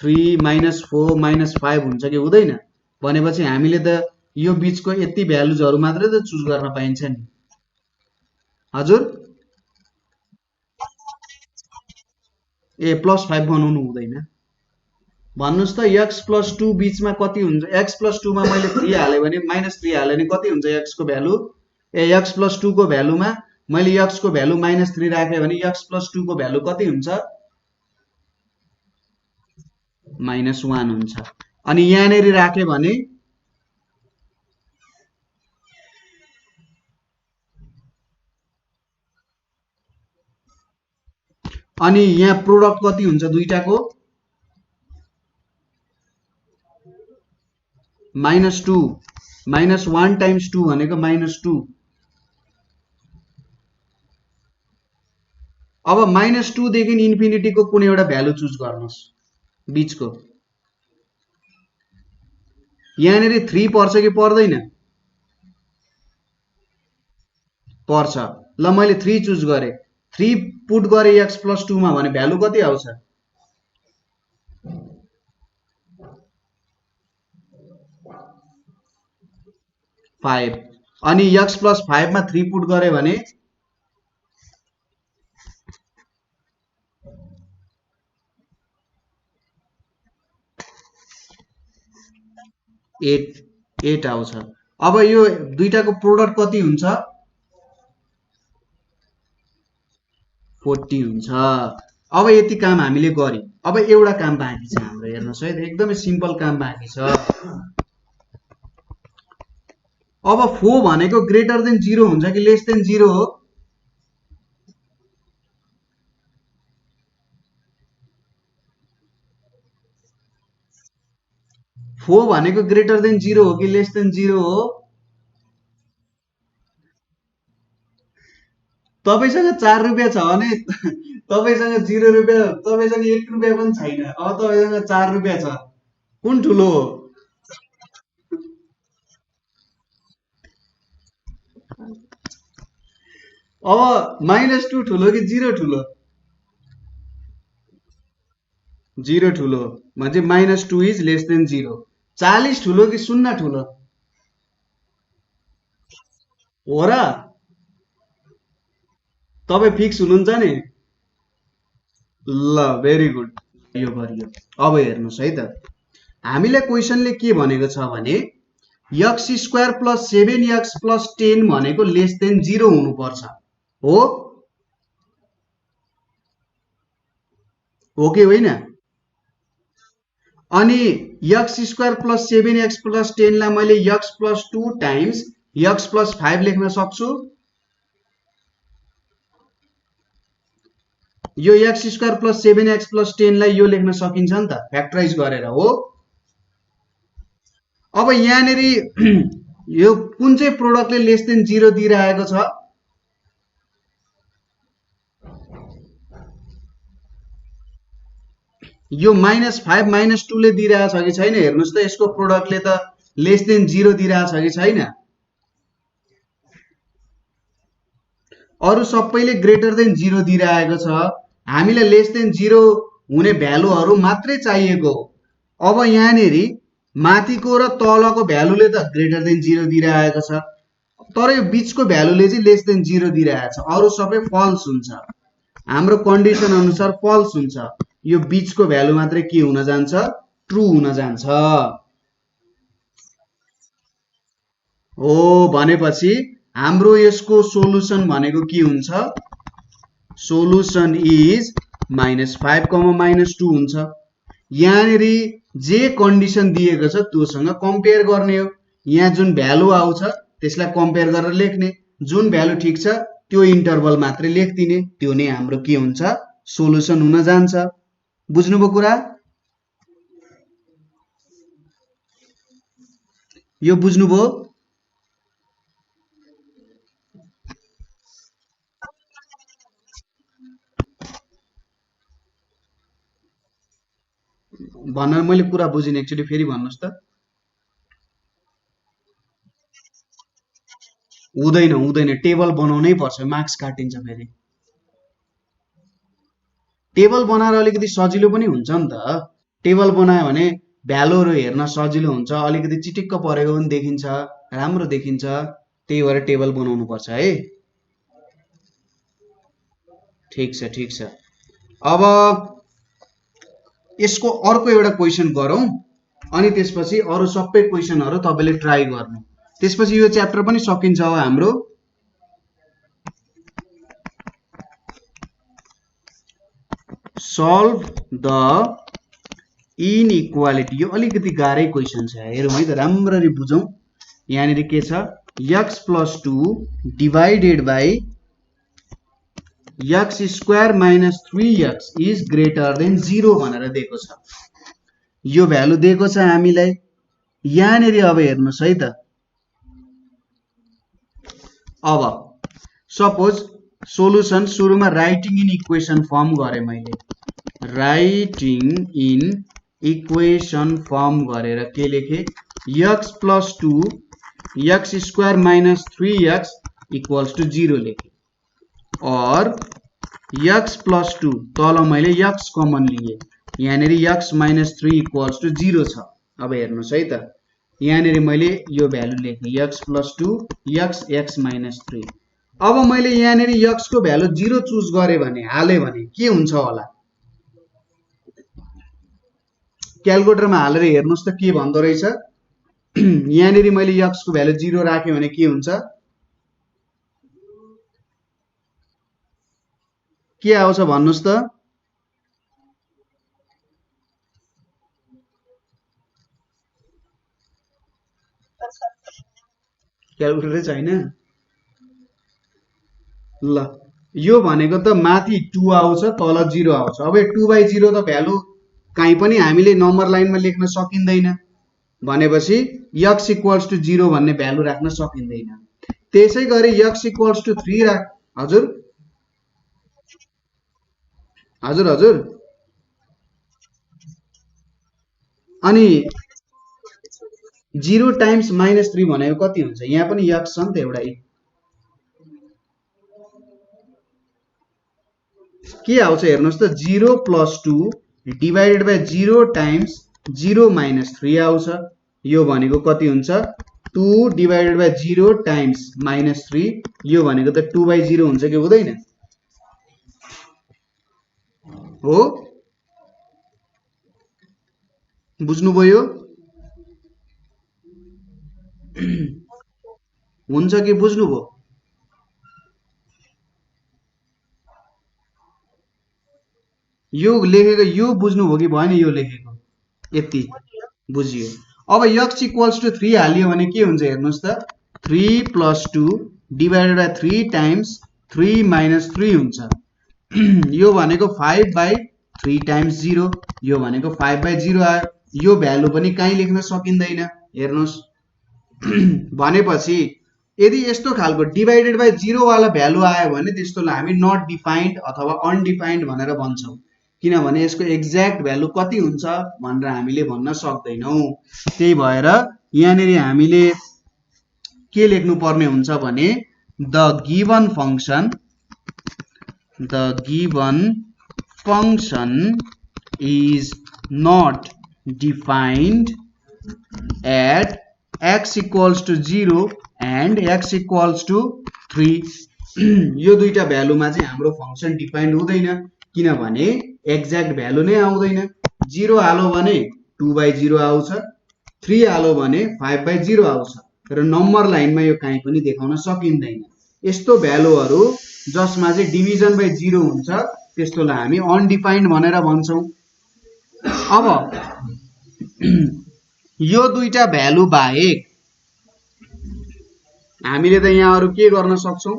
3 -4 -5 हुन्छ कि हुँदैन भनेपछि हामीले त यो बीचको यति भ्यालुजहरु मात्रै त चुज गर्न पाइन्छ नि हजुर ए +5 बनाउनु हुँदैन भन्नुस् त x + 2 बीचमा कति हुन्छ x + 2 मा मैले 3 हाले भने -3 हाले भने कति हुन्छ x को भ्यालु ए x + 2 को भ्यालुमा मैले x को भ्यालु -3 राखे भने x + 2 को भ्यालु कति हुन्छ -1 हुन्छ। अनि यहाँनेरि राखे भने अनि यहाँ प्रोडक्ट कति हुन्छ दुईटाको -2 -1 × 2 भनेको -2 अब -2 देखि इन्फिनिटी को कुनै एउटा भ्यालु चुज गर्नुस् बीचको यहाँनेरि 3 पर्छ कि पर्दैन पर्छ ल मैले 3 चुज गरे 3 पुट गरे x + 2 मा भने भ्यालु कति आउँछ 5 अनि x + 5 मा 3 पुट गरे भने एट आउँछ। अब यो दुईटाको प्रोडक्ट कति हुन्छ 40 हुन्छ। अब यति काम हामीले गर्यौं अब एउटा काम बाँकी छ हाम्रो हेर्नुस् है एकदमै सिम्पल काम बाँकी छ। अब 4 भनेको ग्रेटर देन 0 हुन्छ कि लेस देन 0 हो 4 भनेको ग्रेटर देन 0 हो कि लेस देन 0 हो तपाईसँग 4 रुपैयाँ छ भने तपाईसँग 0 रुपैयाँ तपाईसँग 1 रुपैयाँ पनि छैन अब तपाईसँग 4 रुपैयाँ छ कुन ठुलो हो अब -2 ठुलो कि 0 ठुलो 0 ठुलो म्हणजे -2 इज लेस देन 0 40 ठुलो कि 0 ठुलो हो र तपाई फिक्स हुनुहुन्छ नि ल भेरी गुड यो गरियो। अब हेर्नुस् है त हामीले क्वेशनले के भनेको छ भने x² + 7x + 10 भनेको लेस देन 0 हुनुपर्छ हो हो कि होइन? अनि x square plus 7x plus 10 लाई मैले x plus 2 times x plus 5 लेख्न सक्छु। यो x square plus 7x plus 10 लाई यो लेख्न सकिन्छ नि त फ्याक्टराइज गरेर, हो? अब यहाँनिर यो कुन चाहिँ प्रोडक्टले लेस देन 0 दिइरहेको छ? यो -5 -2 ले दिइरहेको छ कि छैन? हेर्नुहोस् त, यसको प्रोडक्टले त लेस देन 0 दिइरहेको छ कि छैन? अरू सबैले ग्रेटर देन 0 दिइरहेको छ। हामीलाई लेस देन 0 हुने भ्यालुहरू मात्रै चाहिएको हो। अब यहाँनिर माथिको र तलको भ्यालुले त ग्रेटर देन 0 दिइरहेको छ, तर यो बिचको भ्यालुले चाहिँ लेस देन 0 दिइरहेको छ। अरू सबै फल्स हुन्छ, हाम्रो कन्डिसन अनुसार फल्स हुन्छ। यो बिचको भ्यालु मात्रै के हुन जान्छ? ट्रु हुन जान्छ। हो भनेपछि हाम्रो यसको सोलुसन भनेको के हुन्छ? सोलुसन इज -5, -2 हुन्छ। यहाँनिर जे कन्डिसन दिएको छ त्योसँग कम्पेयर गर्ने हो। यहाँ जुन भ्यालु आउँछ त्यसलाई कम्पेयर गरेर लेख्ने, जुन भ्यालु ठिक छ त्यो इन्टरभल मात्रै लेखिदिने, त्यो नै हाम्रो के हुन्छ? सोलुसन हुन जान्छ। बुझ्नुभयो कुरा? यो बुझ्नुभयो? भनेर मैले कुरा बुझिनँ, एक्चुअली फेरि भन्नुहोस् त। हुँदैन हुँदैन, टेबल बनाउनै पर्छ, मार्क्स काटिन्छ फेरि। टेबल बनाएर अलिकति सजिलो पनि हुन्छ नि त। टेबल बनायो भने भ्यालुहरू हेर्न सजिलो हुन्छ, अलिकति चिटिक्क परेको पनि देखिन्छ, राम्रो देखिन्छ। त्यही भएर टेबल बनाउनु पर्छ है। ठिक छ ठिक छ। अब यसको अर्को एउटा क्वेसन गरौँ, अनि त्यसपछि अरू सबै क्वेसनहरू तपाईँले ट्राई गर्नु। त्यसपछि यो च्याप्टर पनि सकिन्छ हो हाम्रो। Solve the inequality. यो अलिकति गाह्रै क्वेसन छ, हेरौँ है त, राम्ररी बुझौँ। यहाँनिर के छ? x + 2 divided by x square minus 3x is greater then 0 भनेर दिएको छ। यो भ्यालु दिएको छ हामीलाई। यहाँनिर अब हेर्नुहोस् है त, अब सपोज सोलुसन सुरुमा राइटिङ इन इक्वेसन फर्म गरेँ मैले। राइटिङ इन इक्वेसन फर्म गरेर के लेखेँ? x + 2 x square minus 3x equals to 0 लेखेँ। और x + 2 तल मैले x कमन लिए, यहाँनिर x - 3 इक्वल्स टु 0 छ। अब हेर्नुहोस् है त, यहाँनिर मैले यो भ्यालु लेखेँ x + 2 x - 3। अब मैले यहाँनिर x को भ्यालु 0 चुज गरेँ भने, हालेँ भने के हुन्छ होला? क्यालकुलेटरमा हालेर हेर्नुहोस् त के भन्दो रहेछ। यहाँनिर मैले x को भ्यालु 0 राखेँ भने के हुन्छ? के आउँछ भन्नुहोस् त? क्यालकुलेटरै छैन? ल, यो भनेको त माथि 2 आउँछ, तल 0 आउँछ। अब 2/0 त भ्यालु कहीँ पनि हामीले नम्बर लाइनमा लेख्न सकिँदैन, भनेपछि x इक्वल्स टु 0 भन्ने भ्यालु राख्न सकिँदैन। त्यसै गरी x इक्वल्स टु 3 राख। हजुर हजुर हजुर। अनि 0 टाइम्स -3 भनेको कति हुन्छ? यहाँ पनि x छ नि त एउटै। के आउँछ हेर्नुहोस् त, 0 + 2 डिवाइडेड बाई 0 टाइम्स 0 - 3 आउँछ। यो भनेको कति हुन्छ? 2 डिवाइडेड बाई 0 टाइम्स -3, यो भनेको त 2/0 हुन्छ कि हुँदैन? हो, बुझ्नुभयो? हुन्छ कि बुझ्नुभयो? यो लेखेको यो बुझ्नुभयो कि भएन यो लेखेको यति बुझियो। अब x इक्वल्स टु 3 हालियो भने के हुन्छ हेर्नुस् त 3 plus 2 divided by 3 times 3 minus 3 हुन्छ। यो भनेको 5/3 टाइम्स 0 यो भनेको 5/0 आयो। यो भ्यालु पनि कहीँ लेख्न सकिँदैन हेर्नुस्। भनेपछि यदि यस्तो खालको डिभाइडेड बाइ 0 वाला भ्यालु आयो भने त्यस्तोलाई हामी नट डिफाइन्ड अथवा अनडिफाइन्ड भनेर भन्छौँ, किनभने यसको एक्ज्याक्ट भ्यालु कति हुन्छ भनेर हामीले भन्न सक्दैनौँ। त्यही भएर यहाँनिर हामीले के लेख्नु पर्ने हुन्छ भने the given function is not defined at x equals to 0 and x equals to 3। यो दुईटा भ्यालुमा चाहिँ हाम्रो फंक्सन डिफाइन्ड हुँदैन, किनभने एक्ज्याक्ट भ्यालु नै आउँदैन। 0 हालो भने 2/0 आउँछ, 3 हालो भने 5/0 आउँछ, र नम्बर लाइनमा यो कहीँ पनि देखाउन सकिँदैन। यस्तो भ्यालुहरू जसमा चाहिँ डिभिजन बाइ 0 हुन्छ त्यस्तोलाई हामी अनडिफाइन्ड भनेर भन्छौँ। अब यो दुईटा भ्यालु बाहेक हामीले त यहाँ अरु के गर्न सक्छौं।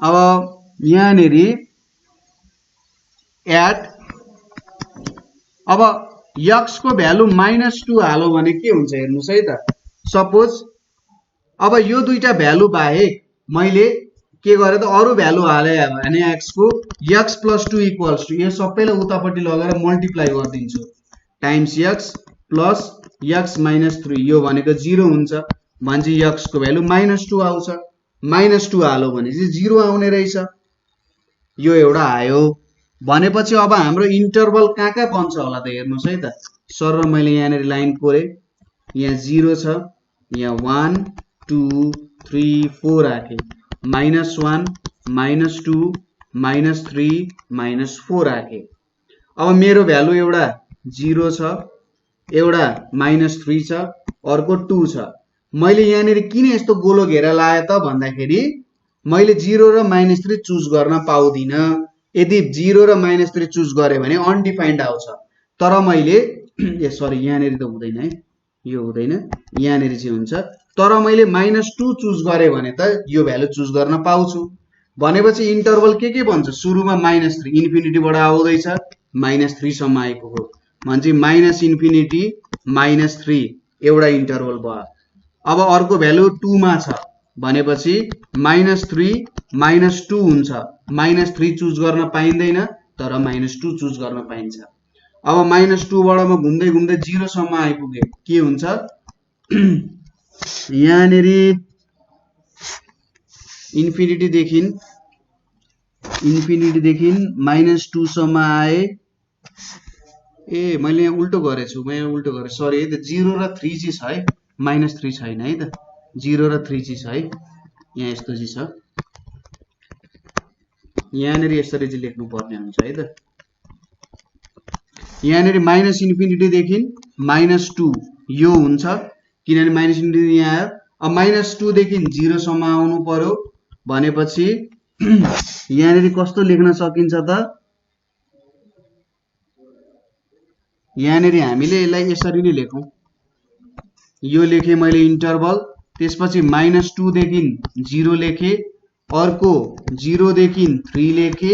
अब यहाँनेरि एट अब x को भ्यालु -2 हालो भने के हुन्छ हेर्नुस् है त। सपोज अब यो दुईटा भ्यालु बाहेक मैले के गरे त अरु भ्यालु हाले भने x को x + 2 इक्वल्स टु यो सबैलाई उतापट्टि लगेर मल्टिप्लाई गर्दिन्छु टाइम्स x प्लस x - 3 यो भनेको 0 हुन्छ भने x को भ्यालु -2 आउँछ। -2 हालो भने चाहिँ 0 आउने रहेछ। यो एउटा आयो भनेपछि अब हाम्रो इन्टरभल कहाँ बन्छ होला त हेर्नुस् है त। सर मैले यहाँ लाइन कोरे, यहाँ 0 छ, यहाँ 1 2 3 4 राखे, -1 -2 -3 -4 राखे। अब मेरो भ्यालु एउटा 0 छ, एउटा -3 छ, अर्को 2 छ। मैले यहाँनेरि किन यस्तो गोलो घेरा लाए त भन्दाखेरि मैले 0 र -3 चुज गर्न पाउँदिन। यदि 0 र -3 चुज गरे भने अनडिफाइन्ड आउँछ। तर मैले सरी यहाँनेरि त हुँदैन है, यो हुँदैन, यहाँनेरि चाहिँ हुन्छ। तर मैले -2 चुज गरे भने त यो भ्यालु चुज गर्न पाउँछु। भनेपछि इन्टरभल के भन्छ, सुरुमा -3 इन्फिनिटी बाट आउँदैछ -3 सम्म आइपुग्यो भन्छ −∞ -3 एउटा इन्टरभल भयो। अब अर्को भ्यालु 2 मा छ भनेपछि -3 -2 हुन्छ। -3 चुज गर्न पाइँदैन तर -2 चुज गर्न पाइन्छ। अब -2 बाट म घुम्दै घुम्दै 0 सम्म आइपुगे, के हुन्छ यहाँनेरि इन्फिनिटी देखिन -2 सम्म आए। ए मैले यहाँ उल्टो गरेछु, म यहाँ उल्टो गरे, सरी है त। 0 र 3 चाहिँ छ है, -3 छैन है त। 0 र 3 चाहिँ छ है, यहाँ यस्तो चाहिँ छ। यहाँनेरि यसरी चाहिँ लेख्नु पर्ने हुन्छ है त। यहाँनेरि -∞ देखि -2 यो हुन्छ, किनभने -∞ यहाँ आयो। अब -2 देखि 0 सम्म आउनु पर्यो भनेपछि यहाँनेरि कस्तो लेख्न सकिन्छ त, यहाँनेरि हामीले यसलाई यसरी नै लेखौं। यो लेखे मैले इन्टरभल, त्यसपछि -2 देखि 0 लेखे, अर्को 0 देखि 3 लेखे,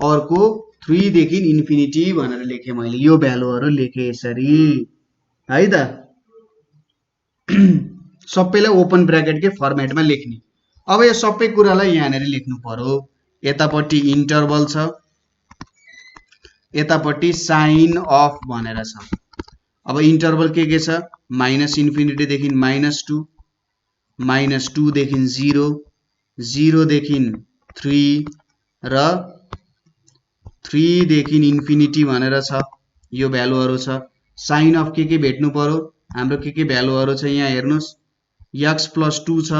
अर्को 3 देखि इन्फिनिटी भनेर लेखे मैले। यो भ्यालुहरु लेखे यसरी है त। सबैलाई ओपन ब्र्याकेट के फर्मेटमा लेख्ने। अब यो सबै कुरालाई यहाँनेर लेख्नु पर्यो। यतापट्टि इन्टरभल छ, यतापट्टि साइन अफ भनेर छ। अब इन्टरभल के छ, -∞ देखि -2, -2 देखि 0, 0 देखि 3 र 3 देखि इन्फिनिटी भनेर छ। यो भ्यालुहरु छ। साइन अफ के भेट्नु पर्यो, हाम्रो के भ्यालुहरु छ यहाँ हेर्नुस्। x + 2 छ,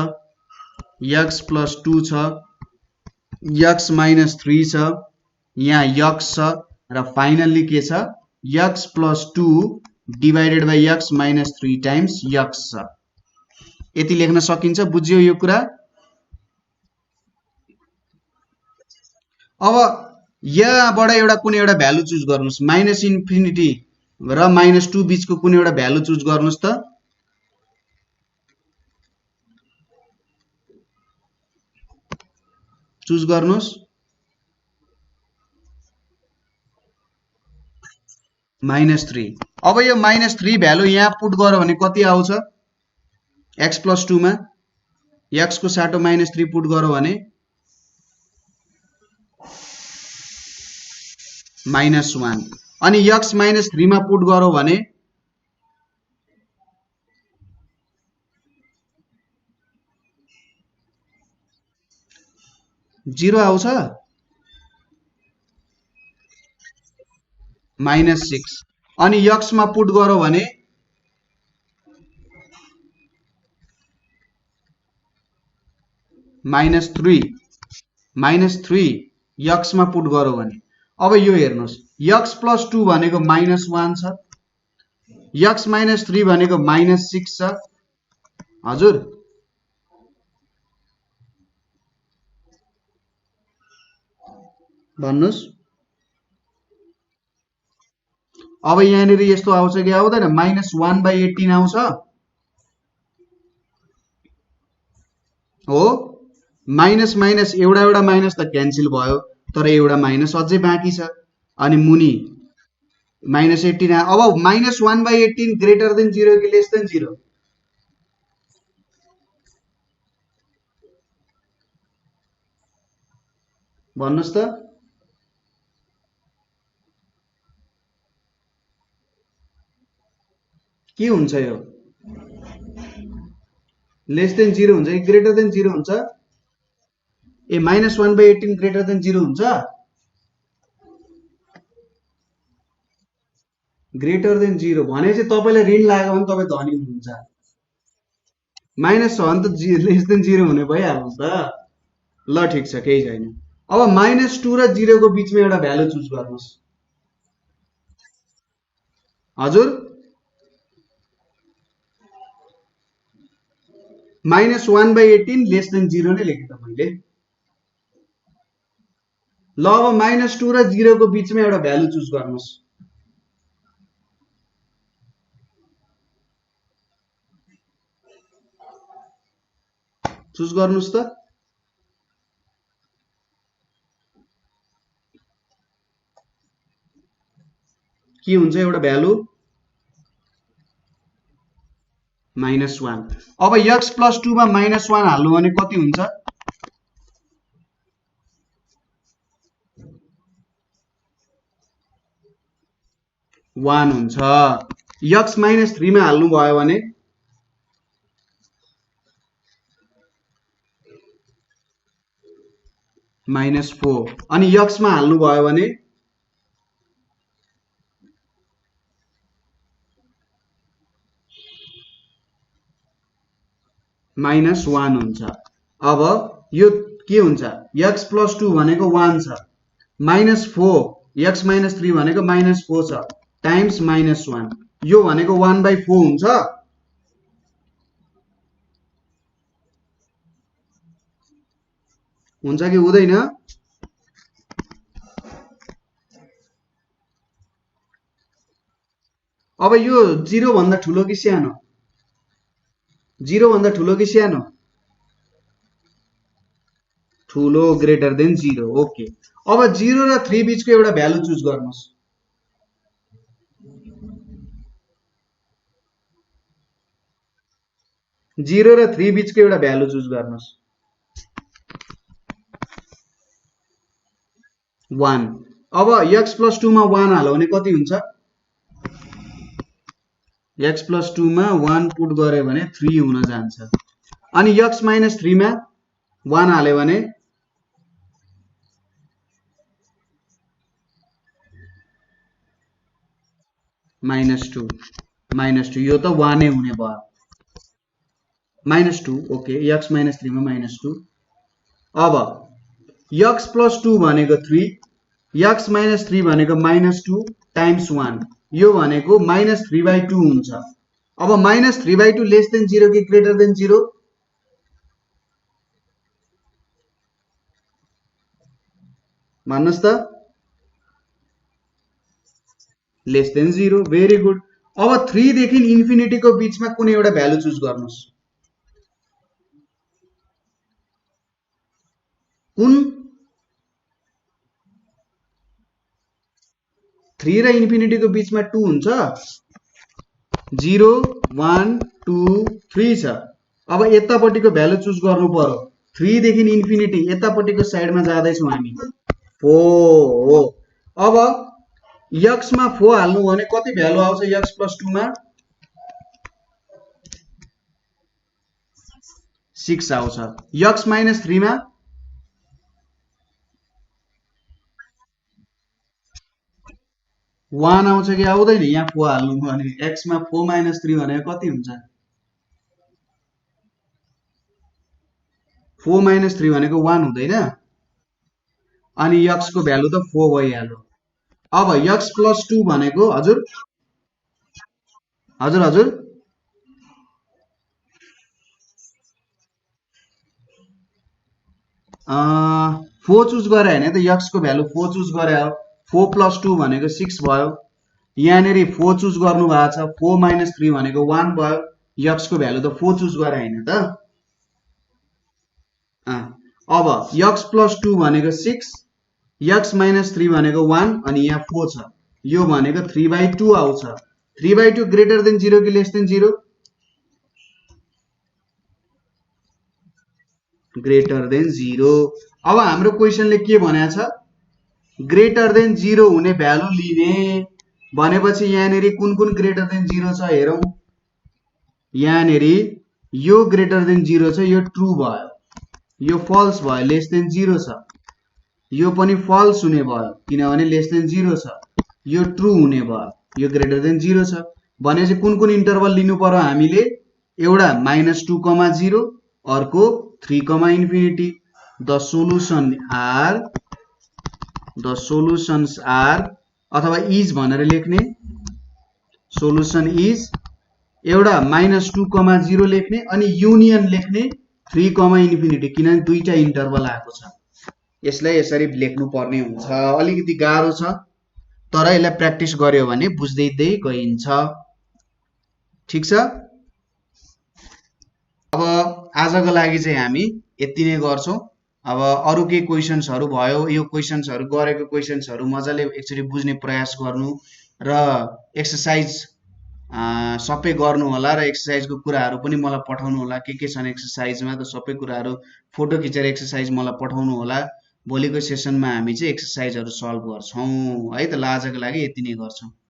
x + 2 छ, x - 3 छ, यहाँ x छ, र फाइनल्ली के छ, x + 2 divided by x - 3 times x छ। यति लेख्न सकिन्छ। बुझ्यो यो कुरा। अब यहाँबाट एउटा कुनै एउटा भ्यालु चुज गर्नुस् -इन्फिनिटी र -2 बीचको कुनै एउटा भ्यालु चुज गर्नुस् त चुज गर्नुस् -3 अब यो -3 भ्यालु यहाँ पुट गर्यो भने कति आउँछ x + 2 मा x को साटो -3 पुट गर्यो भने -1 अनि x -3 मा पुट गर्यो भने 0 आउँछ -6 अनि x मा पुट गर्यो भने -3 x मा पुट गर्यो भने अब यो हेर्नुस् x + 2 भनेको -1 छ x -3 भनेको -6 छ हजुर भन्नुस् अब यहाँनिर यस्तो आउँछ कि आउँदैन -1/18 आउँछ हो माइनस माइनस एउटा माइनस त क्यान्सल भयो तर एउटा माइनस अझै बाँकी छ अनि मुनि -18 अब -1/18 ग्रेटर देन 0 कि लेस देन 0 भन्नुस् त के हुन्छ यो लेस देन 0 हुन्छ कि ग्रेटर देन 0 हुन्छ ए -1/18 ग्रेटर देन 0 हुन्छ ग्रेटर देन 0 भने चाहिँ तपाईलाई ऋण लाग्यो भने तपाई धनी हुनुहुन्छ माइनस छ भने त लेस देन 0 हुने भइहाल्छ त ल ठीक छ केही छैन अब -2 र 0 को बीचमा एउटा भ्यालु चुज गर्नुस् हजुर -1/18 लेस देन 0 नै लेखे त मैले ल अब -2 र 0 को बीचमा एउटा भ्यालु चुज गर्नुस् चुज गर्नुस् त के हुन्छ एउटा भ्यालु -1 अब x + 2 मा -1 हाल्नु भने कति हुन्छ 1 हुन्छ x -3 मा हाल्नु भयो भने -4 अनि x मा हाल्नु भयो भने -1 हुन्छ अब यो के हुन्छ x + 2 भनेको 1 छ -4 x -3 भनेको -4 छ टाइम्स -1 यो भनेको 1/4 हुन्छ हुन्छ कि हुँदैन अब यो 0 भन्दा ठुलो कि सानो 0 भन्दा ठुलो कि सानो ठुलो ग्रेटर देन 0 ओके अब 0 र 3 बीचको एउटा भ्यालु चुज गर्नुस् 0 र 3 बीचको एउटा भ्यालु चुज गर्नुस् 1 अब x + 2 मा 1 हाल्यो भने कति हुन्छ x + 2 मा 1 पुट गरे भने 3 हुन जान्छ अनि x -3 मा 1 हाल्यो भने -2 यो त 1 नै हुने भयो -2 ओके x -3 मा -2 अब x + 2 भनेको 3 x -3 भनेको -2 टाइम्स 1 यो भनेको -3/2 हुन्छ अब -3/2 लेस देन 0 कि ग्रेटर देन 0 भन्नुस् त लेस देन 0 भेरी गुड अब 3 देखि इन्फिनिटी को बीचमा कुनै एउटा भ्यालु चुज गर्नुस् कुन 3 र इन्फिनिटी को बीचमा 2 हुन्छ 0 1 2 3 छ अब यतापट्टिको भ्यालु चुज गर्नु पर्यो 3 देखि इन्फिनिटी यतापट्टिको साइडमा जाँदै छौं हामी 4 हो अब x मा 4 हाल्नु भने कति भ्यालु आउँछ x + 2 मा 6 आउँछ x - 3 मा 1 आउँछ कि आउँदैन यहाँ 4 हाल्नु भने x मा 4 - 3 भनेको कति हुन्छ 4 - 3 भनेको 1 हुँदैन अनि x को भ्यालु त 4 भइहाल्यो अब x + 2 भनेको हजुर हजुर हजुर 4 चुज गरे हैन त x को भ्यालु 4 चुज गरे हो 4 + 2 भनेको 6 भयो यहाँनेरि 4 चुज गर्नु भएको छ 4 - 3 भनेको 1 भयो x को भ्यालु त 4 चुज गरे हैन त अब x + 2 भनेको 6 x - 3 भनेको 1 अनि यहाँ 4 छ यो भनेको 3/2 आउँछ 3/2 ग्रेटर देन 0 कि लेस देन 0 ग्रेटर देन 0 अब हाम्रो क्वेशनले के भनेको छ ग्रेटर देन 0 हुने भ्यालु लिने भनेपछि यहाँनेरि कुन कुन ग्रेटर देन 0 छ हेरौं यहाँनेरि यो ग्रेटर देन 0 छ यो ट्रू भयो यो फल्स भयो लेस देन 0 छ यो पनि फल्स हुने भयो किनभने लेस देन 0 छ यो ट्रू हुने भयो यो ग्रेटर देन 0 छ भनेपछि कुन कुन इन्टरभल लिनु पर्यो हामीले एउटा -2, 0 अर्को 3, इन्फिनिटी द सोलुसन्स आर अथवा इज भनेर लेख्ने सोलुसन इज एउटा -2, 0 लेख्ने अनि युनियन लेख्ने 3, इन्फिनिटी किनभने दुईटा इन्टरभल आएको छ यसलाई यसरी लेख्नु पर्ने हुन्छ अलिकति गाह्रो छ तर यसलाई प्र्याक्टिस गर्यो भने बुझ्दै गइन्छ ठीक छ अब आजको लागि चाहिँ हामी यति नै गर्छौं अब अरु के क्वेशन्सहरु भयो यो क्वेशन्सहरु गरेको क्वेशन्सहरु मजाले एकचोटी बुझ्ने प्रयास गर्नु र एक्सरसाइज सबै गर्नु होला र एक्सरसाइजको कुराहरु पनि मलाई पठाउनु होला के छन् एक्सरसाइजमा त सबै कुराहरु फोटो खिचेर एक्सरसाइज मलाई पठाउनु होला भोलिको सेसनमा हामी चाहिँ एक्सरसाइजहरु सल्भ गर्छौं है त आजको लागि यति नै गर्छौं